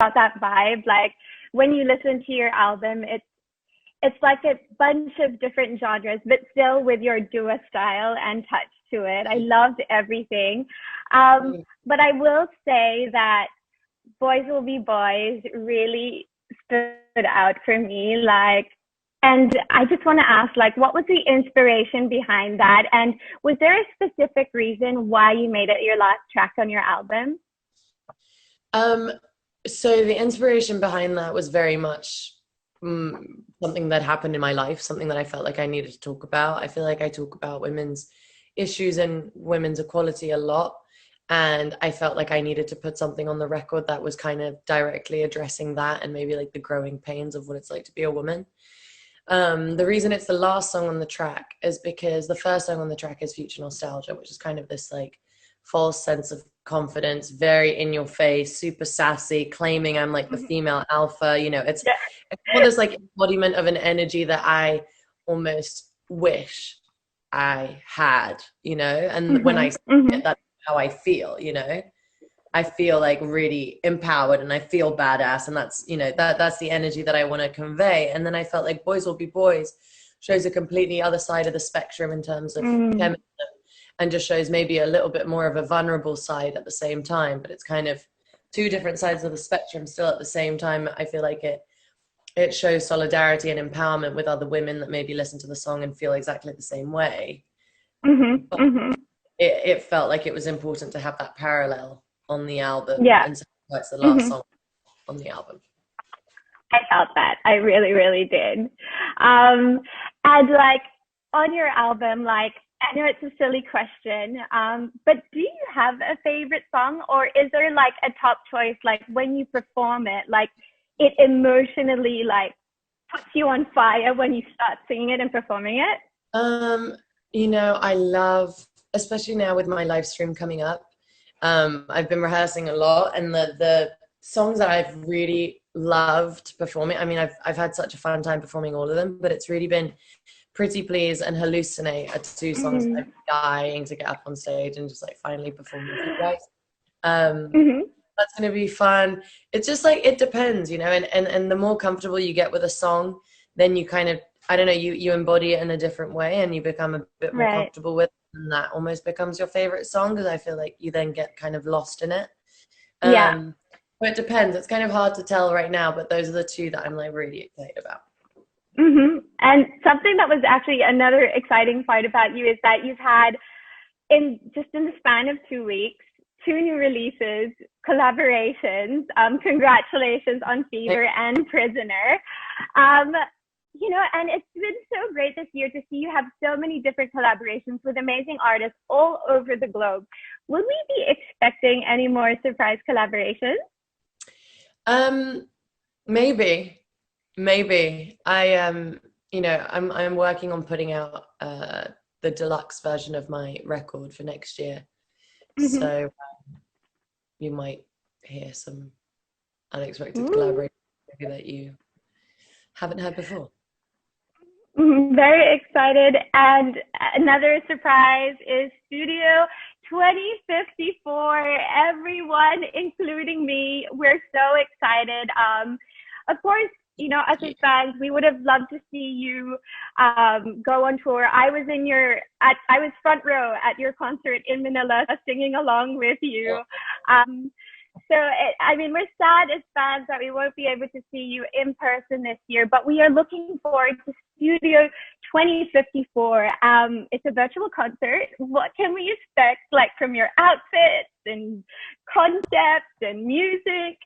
got that vibe. Like when you listen to your album, it's like a bunch of different genres, but still with your Dua style and touch to it. I loved everything. But I will say that Boys Will Be Boys really stood out for me. Like, and I just want to ask, like, what was the inspiration behind that? And was there a specific reason why you made it your last track on your album? Um, so the inspiration behind that was very much something that happened in my life, something that I felt like I needed to talk about. I feel like I talk about women's issues and women's equality a lot. And I felt like I needed to put something on the record that was kind of directly addressing that and maybe like the growing pains of what it's like to be a woman. The reason it's the last song on the track is because the first song on the track is Future Nostalgia, which is kind of this like false sense of confidence, very in your face, super sassy, claiming I'm like the female alpha. You know, it's all this like embodiment of an energy that I almost wish I had, you know, and when I Mm-hmm, say mm-hmm. it, that's how I feel, you know. I feel like really empowered and I feel badass, and that's, you know, that's the energy that I want to convey. And then I felt like Boys Will Be Boys shows a completely other side of the spectrum in terms of Mm, feminism, and just shows maybe a little bit more of a vulnerable side at the same time, but it's kind of two different sides of the spectrum still at the same time. I feel like it shows solidarity and empowerment with other women that maybe listen to the song and feel exactly the same way. mm-hmm, But mm-hmm. it felt like it was important to have that parallel on the album, Yeah. and so that's the last Mm-hmm. song on the album. I felt that. I really, really did. Um, and like on your album, like I know it's a silly question, but do you have a favorite song, or is there like a top choice? Like when you perform it, like it emotionally like puts you on fire when you start singing it and performing it. Um, you know, I love, especially now with my live stream coming up. I've been rehearsing a lot, and the songs that I've really loved performing. I mean, I've had such a fun time performing all of them, but it's really been Pretty Please and Hallucinate are two songs that Mm-hmm. I'm dying to get up on stage and just like finally perform with you guys. Um, Mm-hmm. that's going to be fun. It's just like it depends, you know, and the more comfortable you get with a song, then you kind of, I don't know, you embody it in a different way and you become a bit more Right. comfortable with it, and that almost becomes your favorite song because I feel like you then get kind of lost in it. Yeah. um but it depends. It's kind of hard to tell right now, but those are the two that I'm like really excited about. And something that was actually another exciting part about you is that you've had in the span of 2 weeks, two new releases, collaborations. Congratulations on Fever and Prisoner. Um, and it's been so great this year to see you have so many different collaborations with amazing artists all over the globe. Will we be expecting any more surprise collaborations? um maybe you know, I'm working on putting out the deluxe version of my record for next year. Mm-hmm. So you might hear some unexpected Ooh. collaboration maybe that you haven't heard before. Very excited. And another surprise is Studio 2054. Everyone, including me, we're so excited. Of course, us as Yeah. fans, we would have loved to see you go on tour. I was front row at your concert in Manila, singing along with you. Um, I mean, we're sad as fans that we won't be able to see you in person this year, but we are looking forward to Studio 2054. It's a virtual concert. What can we expect, like, from your outfits and concepts and music?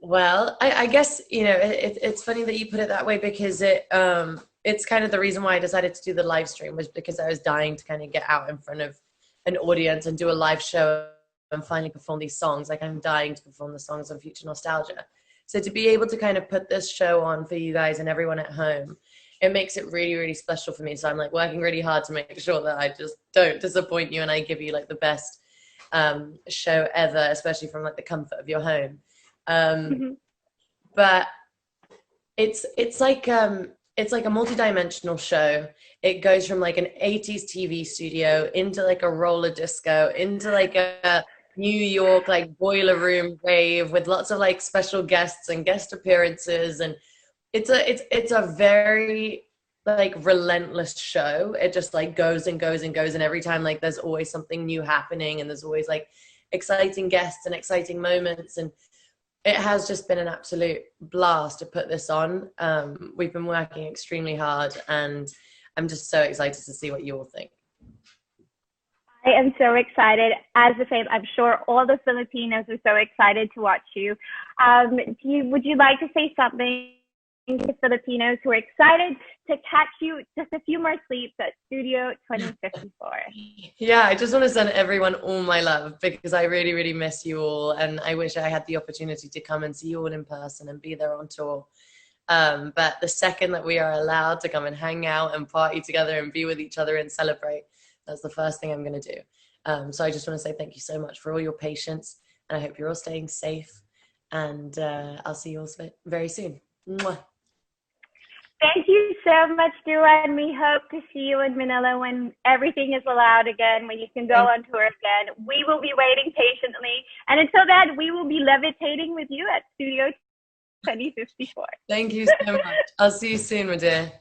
Well, I guess, you know, it's funny that you put it that way because it's kind of the reason why I decided to do the live stream was because I was dying to kind of get out in front of an audience and do a live show and finally perform these songs. Like I'm dying to perform the songs on Future Nostalgia. So to be able to kind of put this show on for you guys and everyone at home, it makes it really, really special for me. So I'm like working really hard to make sure that I just don't disappoint you and I give you like the best show ever, especially from like the comfort of your home. Um, Mm-hmm. but it's like a multi-dimensional show. It goes from like an 80s TV studio into like a roller disco into like New York like boiler room rave with lots of like special guests and guest appearances, and it's a very like relentless show. It just like goes and goes and goes, and every time like there's always something new happening, and there's always like exciting guests and exciting moments, and it has just been an absolute blast to put this on. We've been working extremely hard, and I'm just so excited to see what you all think. I am so excited. As the same, I'm sure all the Filipinos are so excited to watch you. Would you like to say something to Filipinos who are excited to catch you just a few more sleeps at Studio 2054? Yeah, I just want to send everyone all my love because I really, really miss you all. And I wish I had the opportunity to come and see you all in person and be there on tour. But the second that we are allowed to come and hang out and party together and be with each other and celebrate, that's the first thing I'm going to do. So I just want to say thank you so much for all your patience. And I hope you're all staying safe. And I'll see you all very soon. Mwah. Thank you so much, Dua, and we hope to see you in Manila when everything is allowed again, when you can go on tour again. We will be waiting patiently. And until then, we will be levitating with you at Studio 2054. Thank you so much. I'll see you soon, my dear.